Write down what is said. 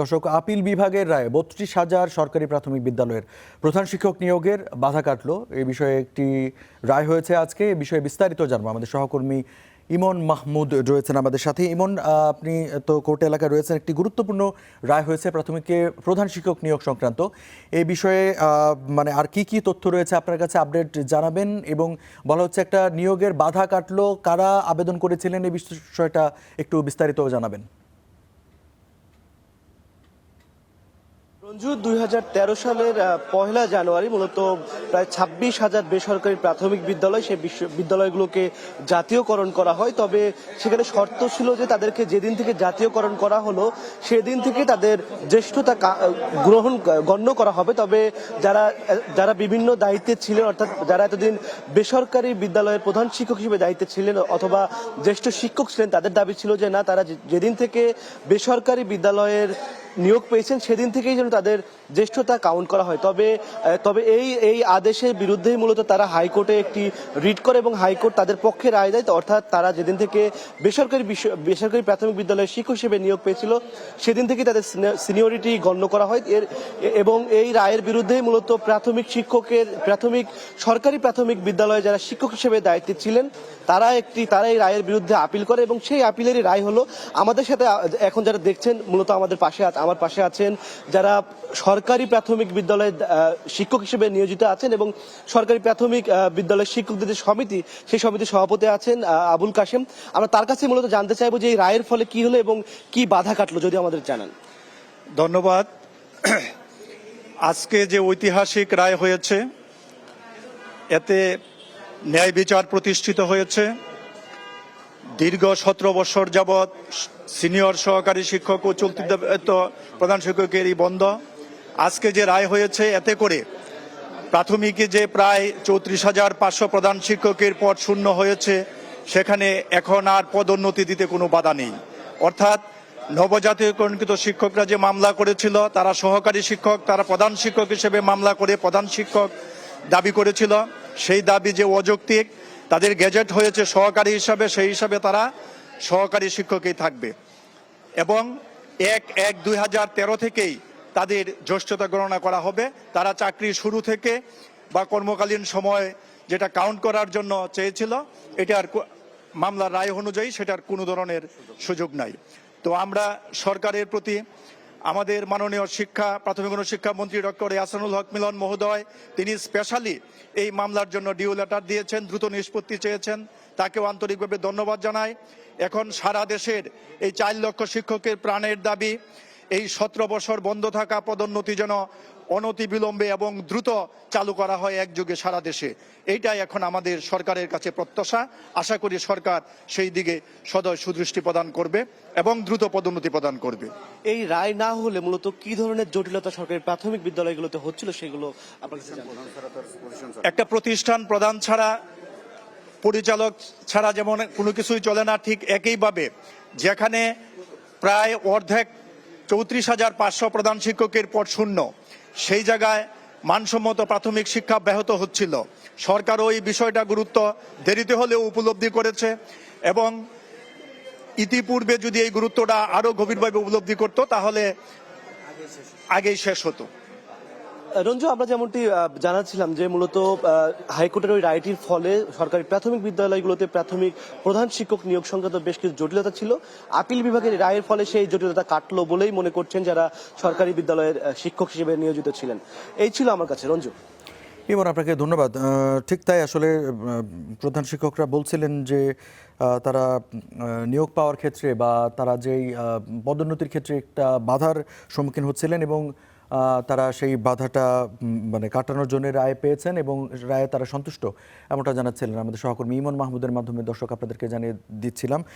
দর্শক, আপিল বিভাগের রায়ে ৩২,০০০ সরকারি প্রাথমিক বিদ্যালয়ের প্রধান শিক্ষক নিয়োগের বাধা কাটলো। এই বিষয়ে একটি রায় হয়েছে আজকে। এই বিষয়ে বিস্তারিত জানবো, আমাদের সহকর্মী ইমন মাহমুদ রয়েছেন আমাদের সাথে। ইমন, আপনি তো কোর্ট এলাকায় রয়েছেন। একটি গুরুত্বপূর্ণ রায় হয়েছে প্রাথমিকে প্রধান শিক্ষক নিয়োগ সংক্রান্ত। এই বিষয়ে আর কি কি তথ্য রয়েছে আপনার কাছে আপডেট জানাবেন। এবং বলা হচ্ছে একটা নিয়োগের বাধা কাটলো, কারা আবেদন করেছিলেন এই বিষয়টা একটু বিস্তারিত জানাবেন। রঞ্জু, ২০১৩ সালের ১লা জানুয়ারি মূলত প্রায় ২৬,০০০ বেসরকারি প্রাথমিক বিদ্যালয়, সেই বিদ্যালয়গুলোকে জাতীয়করণ করা হয়। তবে সেখানে শর্ত ছিল যে তাদেরকে যেদিন থেকে জাতীয়করণ করা হলো সেদিন থেকে তাদের জ্যেষ্ঠতা গণ্য করা হবে। তবে যারা বিভিন্ন দায়িত্বে ছিলেন, অর্থাৎ যারা এতদিন বেসরকারি বিদ্যালয়ের প্রধান শিক্ষক হিসেবে দায়িত্বে ছিলেন অথবা জ্যেষ্ঠ শিক্ষক ছিলেন, তাদের দাবি ছিল যে না, তারা যেদিন থেকে বেসরকারি বিদ্যালয়ের নিয়োগ পেয়েছেন সেদিন থেকেই যেন তাদের জ্যেষ্ঠতা কাউন্ট করা হয়। তবে এই আদেশের বিরুদ্ধেই মূলত তারা হাইকোর্টে একটি রিট করে এবং হাইকোর্ট তাদের পক্ষে রায় দেয়। অর্থাৎ তারা যেদিন থেকে বেসরকারি প্রাথমিক বিদ্যালয়ের শিক্ষক হিসেবে নিয়োগ পেয়েছিল সেদিন থেকেই তাদের সিনিয়রিটি গণ্য করা হয়। এবং এই রায়ের বিরুদ্ধেই মূলত সরকারি প্রাথমিক বিদ্যালয়ে যারা শিক্ষক হিসেবে দায়িত্বে ছিলেন তারা এই রায়ের বিরুদ্ধে আপিল করে এবং সেই আপিলেরই রায় হলো। আমাদের সাথে এখন যারা দেখছেন মূলত আমার পাশে আছেন যারা সরকারি প্রাথমিক বিদ্যালয়ের শিক্ষক হিসেবে নিয়োজিত আছেন এবং সরকারি প্রাথমিক বিদ্যালয়ের শিক্ষকদের যে সমিতি, সেই সমিতির সভাপতি আছেন আবুল কাশেম। আমরা তার কাছে মূলত জানতে চাইবো যে এই রায়ের ফলে কি হলো এবং কি বাধা কাটলো, যদি আমাদের জানান। ধন্যবাদ। আজকে যে ঐতিহাসিক রায় হয়েছে এতে ন্যায় বিচার প্রতিষ্ঠিত হয়েছে। দীর্ঘ ১৭ বছর যাবৎ সিনিয়র সহকারী শিক্ষক ও চলতি প্রধান শিক্ষকের এই বন্ধ। আজকে যে রায় হয়েছে এতে করে প্রাথমিকে যে প্রায় ৩৪,৫০০ প্রধান শিক্ষকের পদ শূন্য হয়েছে সেখানে এখন আর পদোন্নতি দিতে কোনো বাধা নেই। অর্থাৎ নবজাতীয়করণকৃত শিক্ষকরা যে মামলা করেছিল, তারা সহকারী শিক্ষক, তারা প্রধান শিক্ষক হিসেবে মামলা করে প্রধান শিক্ষক দাবি করেছিল, সেই দাবি যে অযৌক্তিক, তাদের গেজেট হয়েছে সহকারী হিসাবে, সেই হিসাবে তারা সহকারী শিক্ষকই থাকবে এবং ১/১/২০১৩ থেকেই তাদের জ্যেষ্ঠতা গণনা করা হবে। তারা চাকরি শুরু থেকে বা কর্মকালীন সময় যেটা কাউন্ট করার জন্য চেয়েছিল, এটার মামলার রায় অনুযায়ী সেটার কোনো ধরনের সুযোগ নাই। তো আমরা সরকারের প্রতি, আমাদের মাননীয় প্রাথমিক শিক্ষা মন্ত্রী ডক্টর ইয়াসানুল হক মিলন মহোদয়, তিনি স্পেশালি এই মামলার জন্য ডিউ লেটার দিয়েছেন, দ্রুত নিষ্পত্তি চেয়েছেন, তাকেও আন্তরিকভাবে ধন্যবাদ জানাই। এখন সারা দেশের এই ৪ লক্ষ শিক্ষকের প্রাণের দাবি এই ১৭ বছর বন্ধ থাকা পদোন্নতি যেন অনতিবিলম্বে এবং দ্রুত চালু করা হয় একযোগে সারা দেশে। এইটাই এখন আমাদের সরকারের কাছে প্রত্যাশা। আশা করি সরকার সেই দিকে সদয় সুদৃষ্টি প্রদান করবে এবং দ্রুত পদোন্নতি প্রদান করবে। এই রায় না হলে মূলত কি ধরনের জটিলতা সরকারি প্রাথমিক বিদ্যালয়গুলোতে হচ্ছিল সেগুলো আপনার কাছে জানবো। একটা প্রতিষ্ঠান প্রধান ছাড়া, পরিচালক ছাড়া যেমন কোনো কিছুই চলে না, ঠিক একইভাবে যেখানে প্রায় অর্ধেক ৩৪,৫০০ প্রধান শিক্ষকের পদ শূন্য, সেই জায়গায় মানসম্মত প্রাথমিক শিক্ষা ব্যাহত হচ্ছিল। সরকারও এই বিষয়টা গুরুত্ব দেরিতে হলেও উপলব্ধি করেছে এবং ইতিপূর্বে যদি এই গুরুত্বটা আরো গভীরভাবে উপলব্ধি করত তাহলে আগেই শেষ হতো। রঞ্জু, আমরা যেমনটি জানাচ্ছিলাম যে মূলত হাইকোর্টের ওই রায়টির ফলে সরকারি প্রাথমিক বিদ্যালয়গুলোতে প্রাথমিক প্রধান শিক্ষক নিয়োগ সংক্রান্ত বেশ কিছু জটিলতা ছিল। আপিল বিভাগের রায়ের ফলে সেই জটিলতা কাটলো বলেই মনে করছেন যারা সরকারি বিদ্যালয়ের শিক্ষক হিসেবে নিয়োজিত ছিলেন। এই ছিল আমার কাছে। রঞ্জু, এবার আপনাকে ধন্যবাদ। ঠিক তাই, আসলে প্রধান শিক্ষকরা বলছিলেন যে তারা নিয়োগ পাওয়ার ক্ষেত্রে বা তারা যেই পদোন্নতির ক্ষেত্রে একটা বাধার সম্মুখীন হচ্ছিলেন এবং তারা সেই বাধাটা কাটানোর জন্য রায় পেয়েছেন এবং রায়ে তারা সন্তুষ্ট, এমনটা জানাচ্ছিলেন আমাদের সহকর্মী ইমন মাহমুদের মাধ্যমে। দর্শক, আপনাদেরকে জানিয়ে দিচ্ছিলাম।